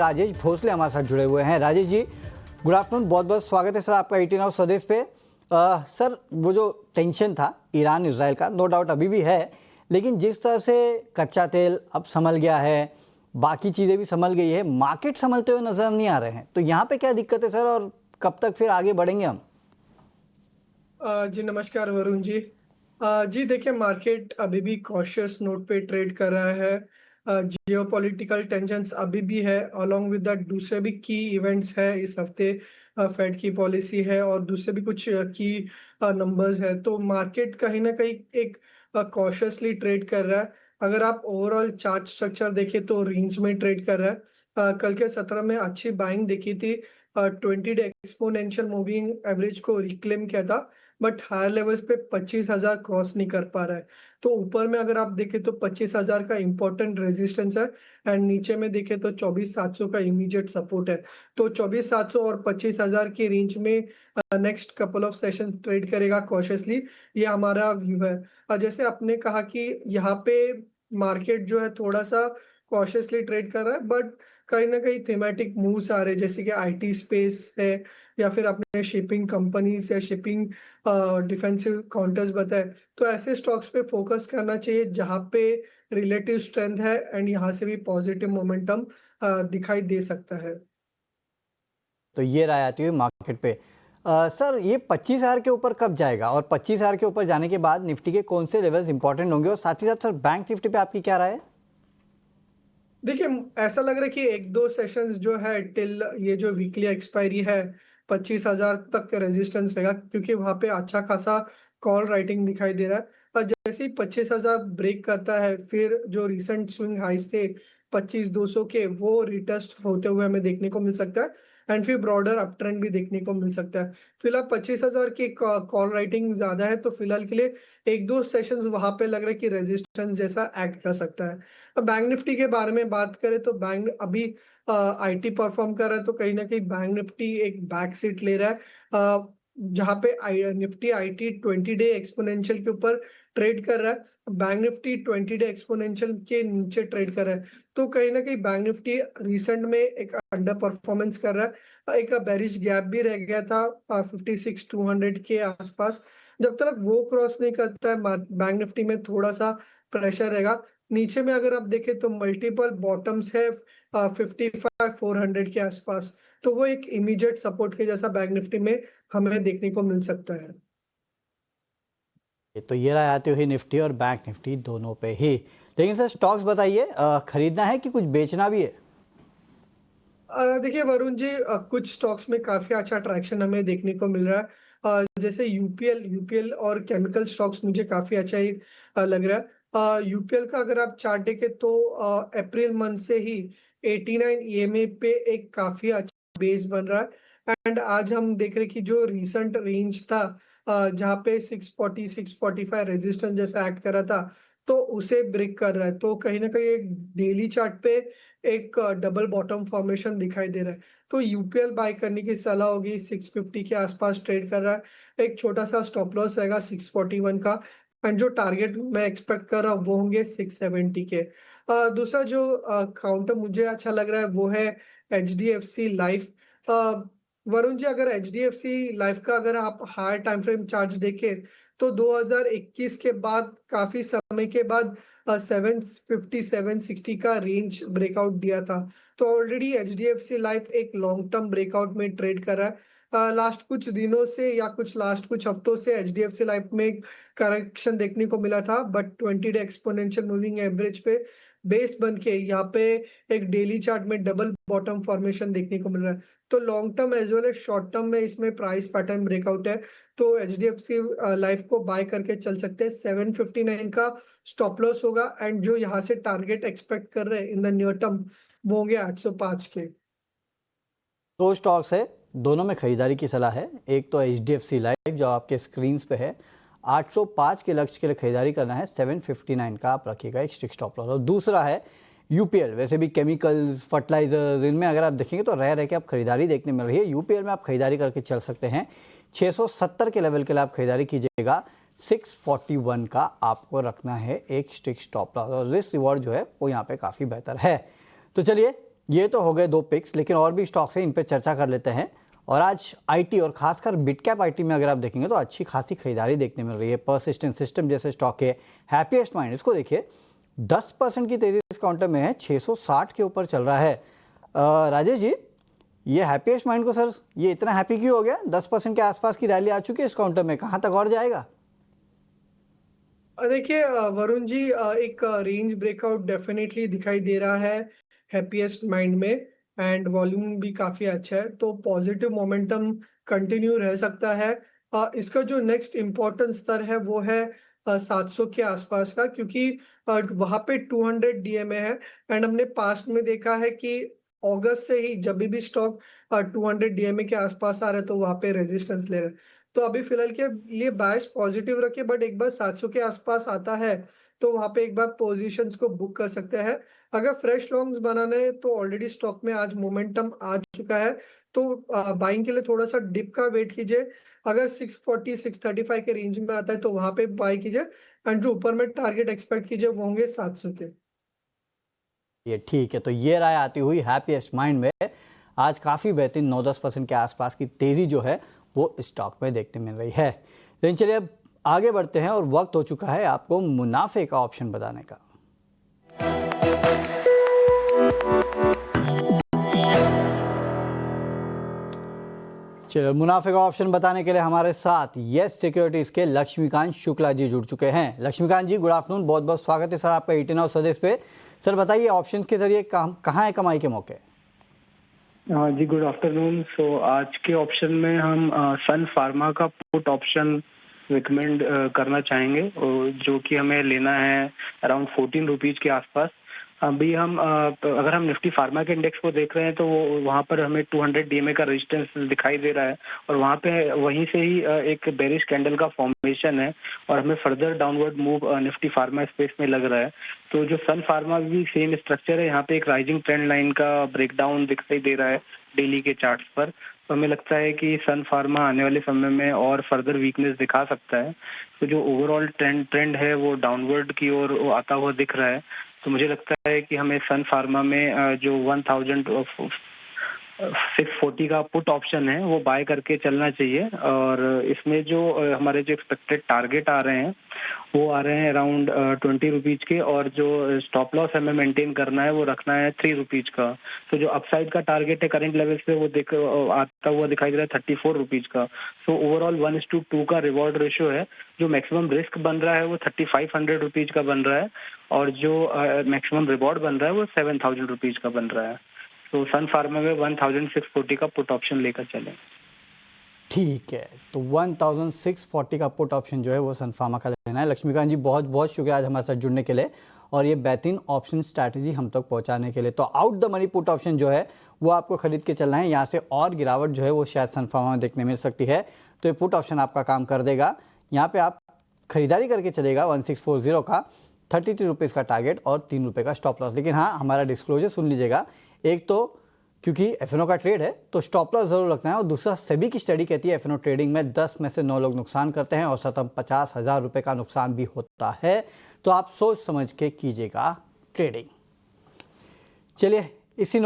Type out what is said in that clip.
राजेश भोसले हमारे साथ जुड़े हुए हैं। राजेश जी, गुड आफ्टरनून, बहुत बहुत स्वागत है सर आपका 18 आवर्स स्वदेश पे। सर, वो जो टेंशन था ईरान इसराइल का, नो डाउट अभी भी है, लेकिन जिस तरह से कच्चा तेल अब संभल गया है, बाकी चीज़ें भी संभल गई है, मार्केट संभलते हुए नजर नहीं आ रहे हैं, तो यहाँ पे क्या दिक्कत है सर, और कब तक फिर आगे बढ़ेंगे हम? जी नमस्कार वरुण जी। जी देखिए, मार्केट अभी भी कॉशियस नोट पे ट्रेड कर रहा है। जियोपॉलिटिकल टेंशन्स अभी भी है, अलोंग विद दैट दूसरे भी की इवेंट्स है इस हफ्ते। फेड की पॉलिसी है और दूसरे भी कुछ की नंबर्स है, तो मार्केट कहीं ना कहीं एक कॉशियसली ट्रेड कर रहा है। अगर आप ओवरऑल चार्ट स्ट्रक्चर देखें तो रेंज में ट्रेड कर रहा है। कल के 17 में अच्छी बाइंग दिखी थी, 20 डे एक्सपोनेंशियल मूविंग एवरेज को रिक्लेम किया था, बट हायर लेवल्स पे 25,000 क्रॉस नहीं कर पा रहा है। तो ऊपर में अगर आप देखें तो 25,000 का इंपॉर्टेंट रेजिस्टेंस है, एंड नीचे में देखें तो 24,700 का इमीडिएट सपोर्ट है। तो 24,700 और 25,000 की रेंज में next couple of session trade करेगा कॉशियसली, ये हमारा व्यू है। और जैसे आपने कहा कि यहाँ पे मार्केट जो है थोड़ा सा कॉशियसली ट्रेड कर रहा है, बट कहीं ना कहीं थीमेटिक मूव्स आ रहे हैं, जैसे कि आईटी स्पेस है, या फिर आपने शिपिंग कंपनीज या शिपिंग डिफेंसिव काउंटर्स बताए। तो ऐसे स्टॉक्स पे फोकस करना चाहिए जहां पे रिलेटिव स्ट्रेंथ है, एंड यहाँ से भी पॉजिटिव मोमेंटम दिखाई दे सकता है। तो ये राय आती हुई मार्केट पे। सर, ये 25,000 के ऊपर कब जाएगा, और 25,000 के ऊपर जाने के बाद निफ्टी के कौन से लेवल्स इंपॉर्टेंट होंगे, और साथ ही साथ सर बैंक निफ्टी पे आपकी क्या राय है? देखिए, ऐसा लग रहा है कि एक दो सेशंस जो है टिल ये जो वीकली एक्सपायरी है 25,000 तक का रेजिस्टेंस रहेगा, क्योंकि वहां पे अच्छा खासा कॉल राइटिंग दिखाई दे रहा है। और जैसे ही 25,000 ब्रेक करता है, फिर जो रिसेंट स्विंग हाइस थे 25,200 के, वो रिटेस्ट होते हुए हमें देखने को मिल सकता है, एंड फिर ब्रॉडर अप ट्रेंड भी देखने को मिल सकता है। फिलहाल 25,000 की कॉल राइटिंग ज्यादा है, तो फिलहाल के लिए एक दो सेशंस वहां पे लग रहा है कि रेजिस्टेंस जैसा एक्ट कर सकता है। अब बैंक निफ्टी के बारे में बात करें तो बैंक अभी आईटी परफॉर्म कर रहा है, तो कहीं ना कहीं बैंक निफ्टी एक बैक सीट ले रहा है। जहां पे निफ्टी आईटी 20 डे एक्सपोनेंशियल के ऊपर ट्रेड कर रहा है, बैंक निफ्टी 20 डे एक्सपोनेंशियल के नीचे ट्रेड कर रहा है। तो कहीं ना कहीं बैंक निफ्टी रिसेंट में एक अंडर परफॉर्मेंस कर रहा है। एक बेरिश गैप भी रह गया था 56,200 के आसपास। जब तक वो क्रॉस नहीं करता है, बैंक निफ्टी में थोड़ा सा प्रेशर रहेगा। नीचे में अगर आप देखें तो मल्टीपल बॉटम्स है 55,400 के आसपास, तो वो एक इमीडिएट सपोर्ट के जैसा बैंक निफ्टी में हमें देखने को मिल सकता है। तो ये राय आती हुई निफ्टी और बैंक निफ्टी दोनों पे ही। लेकिन सर, स्टॉक्स बताइए, खरीदना है कि कुछ बेचना भी है? देखिए वरुण जी, कुछ स्टॉक्स में काफी अच्छा ट्रैक्शन हमें देखने को मिल रहा है। जैसे यूपीएल और केमिकल स्टॉक्स मुझे काफी अच्छा ही लग रहा है। यूपीएल का अगर आप चार्ट देखें तो अप्रैल मंथ से ही 89 ईएमए पे एक काफी अच्छा बेस बन रहा है, एंड आज हम देख रहे हैं कि जो रीसेंट रेंज था जहाँ पे 640 645 रेजिस्टेंस जैसा एक्ट कर रहा था, तो उसे ब्रेक कर रहा है। तो कहीं ना कहीं एक डेली चार्ट पे एक डबल बॉटम फॉर्मेशन दिखाई दे रहा है। तो यूपीएल बाय करने की सलाह होगी, 650 के आसपास ट्रेड कर रहा है। एक छोटा सा स्टॉप लॉस रहेगा 641 का, एंड जो टारगेट मैं एक्सपेक्ट कर रहा हूँ वो होंगे 670 के। दूसरा जो काउंटर मुझे अच्छा लग रहा है वो है H D F C life. Varun ji, अगर H D F C life का अगर आप हायर टाइम फ्रेम चार्ट देखें तो 2021 के बाद काफी समय के बाद 750 760 का रेंज ब्रेकआउट दिया था। तो already H D F C life एक लॉन्ग टर्म ब्रेकआउट में ट्रेड कर रहा है। लास्ट कुछ दिनों से या लास्ट कुछ हफ्तों से H D F C life में करेक्शन देखने को मिला था, but 20 day exponential moving average पे बेस बन के यहाँ पे एक डेली चार्ट में डबल बॉटम फॉर्मेशन देखने को मिल रहा है। तो long term as well as short term में इसमें प्राइस पैटर्न ब्रेकआउट है, तो H D F C life को बाय करके चल सकते हैं। 759 का स्टॉप लॉस होगा, एंड जो यहाँ से टारगेट एक्सपेक्ट कर रहे हैं इन द नियर टर्म वो होंगे 805 के। दो स्टॉक्स है, दोनों में खरीदारी की सलाह है। एक तो H D F C life जो आपके स्क्रीन पे है, 805 के लक्ष्य के लिए खरीदारी करना है, 759 का आप रखिएगा एक स्ट्रिक्ट स्टॉप लॉस। और दूसरा है यूपीएल। वैसे भी केमिकल्स, फर्टिलाइजर्स, इनमें अगर आप देखेंगे तो रह के आप खरीदारी देखने मिल रही है। यूपीएल में आप खरीदारी करके चल सकते हैं। 670 के लेवल के लिए आप खरीदारी कीजिएगा। 641 का आपको रखना है एक स्ट्रिक्ट स्टॉप लॉस, और रिस्क रिवॉर्ड जो है वो यहाँ पे काफ़ी बेहतर है। तो चलिए, ये तो हो गए दो पिक्स, लेकिन और भी स्टॉक्स हैं, इन पर चर्चा कर लेते हैं। और आज आईटी और खासकर मिड कैप आईटी में अगर आप देखेंगे तो अच्छी खासी खरीदारी देखने मिल रही है। परसिस्टेंट सिस्टम जैसे स्टॉक है, हैप्पीएस्ट माइंड, इसको देखिए 10% की तेजी इस काउंटर में है, 660 के ऊपर चल रहा है। राजेश जी, ये हैप्पीएस्ट माइंड को सर ये इतना हैप्पी क्यों हो गया? 10% के आसपास की रैली आ चुकी है इस काउंटर में, कहाँ तक और जाएगा? देखिए वरुण जी, एक रेंज ब्रेकआउट डेफिनेटली दिखाई दे रहा है हैप्पीएस्ट माइंड में। एंड वॉल्यूम भी काफी अच्छा है, तो पॉजिटिव मोमेंटम कंटिन्यू रह सकता है। इसका जो नेक्स्ट इम्पोर्टेंट स्तर है वो है 700 के आसपास का, क्योंकि वहां पे 200 डीएमए है। एंड हमने पास्ट में देखा है कि अगस्त से ही जब भी स्टॉक 200 डीएमए के आसपास आ रहा है तो वहां पे रेजिस्टेंस ले रहे हैं। तो अभी फिलहाल के लिए बायस पॉजिटिव रखे, बट एक बार 700 के आसपास आता है तो वहां पे एक बार पोजीशंस को बुक कर सकते हैं। अगर फ्रेश लॉन्ग्स बनाने हैं तो ऑलरेडी स्टॉक में आज मोमेंटम आ चुका है, तो बाइंग के लिए थोड़ा सा डिप का वेट कीजिए। अगर 640 635 के रेंज में आता है तो वहां पे बाय कीजिए। एंड जो ऊपर में टारगेट एक्सपेक्ट कीजिए वो होंगे 700 के। ये ठीक है, तो ये राय आती हुई हैप्पीएस्ट माइंड में आज काफ़ी बेहतरीन 9-10% के आसपास की तेज़ी जो है वो स्टॉक में देखने मिल रही है। लेकिन चलिए अब आगे बढ़ते हैं और वक्त हो चुका है आपको मुनाफे का ऑप्शन बताने का। चलिए, मुनाफे का ऑप्शन बताने के लिए हमारे साथ यस सिक्योरिटीज के लक्ष्मीकांत शुक्ला जी जुड़ चुके हैं। लक्ष्मीकांत जी, गुड आफ्टरनून, बहुत बहुत स्वागत है सर आपका 18 आवर स्वदेश पे। सर बताइए, ऑप्शन के जरिए कहाँ है कमाई के मौके? जी गुड आफ्टरनून। सो आज के ऑप्शन में हम सन फार्मा का पुट ऑप्शन रिकमेंड करना चाहेंगे, जो कि हमें लेना है अराउंड 14 रुपीज के आसपास। अभी हम अगर हम निफ्टी फार्मा के इंडेक्स को देख रहे हैं तो वहाँ पर हमें 200 डीएमए का रेजिस्टेंस दिखाई दे रहा है, और वहाँ पे वहीं से ही एक बेरिश कैंडल का फॉर्मेशन है, और हमें further downward move Nifty pharma space में लग रहा है। तो जो सन फार्मा भी सेम स्ट्रक्चर है, यहाँ पे एक राइजिंग ट्रेंड लाइन का ब्रेकडाउन दिखाई दे रहा है डेली के चार्ट्स पर। तो हमें लगता है कि सन फार्मा आने वाले समय में और फर्दर वीकनेस दिखा सकता है। तो जो ओवरऑल ट्रेंड है वो डाउनवर्ड की ओर आता हुआ दिख रहा है। तो मुझे लगता है कि हमें सन फार्मा में जो 1640 का पुट ऑप्शन है वो बाय करके चलना चाहिए। और इसमें जो हमारे जो एक्सपेक्टेड टारगेट आ रहे हैं वो आ रहे हैं अराउंड 20 रुपीज के, और जो स्टॉप लॉस हमें मेंटेन करना है वो रखना है 3 रुपीज का। तो जो अपसाइड का टारगेट है करंट लेवल पे वो आता हुआ दिखाई दे रहा है 34 रुपीज का। सो ओवरऑल 1:2 का रिवॉर्ड रेशियो है। जो मैक्सिमम रिस्क बन रहा है वो 3500 रुपीज का बन रहा है, और जो मैक्सिमम रिवॉर्ड बन रहा है वो 7000 रुपीज का बन रहा है। तो सन फार्मा में 1640 का पुट ऑप्शन लेकर चलें। ठीक है, तो 1640 का पुट ऑप्शन जो है वो सन फार्मा का लेना है। लक्ष्मीकांत जी, बहुत बहुत शुक्रिया आज हमारे साथ जुड़ने के लिए और ये बेहतरीन ऑप्शन स्ट्रैटेजी हम तक पहुंचाने के लिए। तो out the money put option जो है वो आपको खरीद के चलना है। यहाँ से और गिरावट जो है वो शायद सन फार्मा में देखने मिल सकती है, तो ये पुट ऑप्शन आपका काम कर देगा। यहाँ पे आप खरीदारी करके चलेगा 1640 का, 33 रुपीज़ का टारगेट और 3 रुपये का स्टॉप लॉस। लेकिन हाँ, हमारा डिस्क्लोजर सुन लीजिएगा, एक तो क्योंकि एफएनओ का ट्रेड है तो स्टॉप लॉस जरूर रखना है, और दूसरा सेबी की स्टडी कहती है एफएनओ ट्रेडिंग में 10 में से 9 लोग नुकसान करते हैं और सतम 50,000 रुपये का नुकसान भी होता है। तो आप सोच समझ के कीजिएगा ट्रेडिंग। चलिए, इसी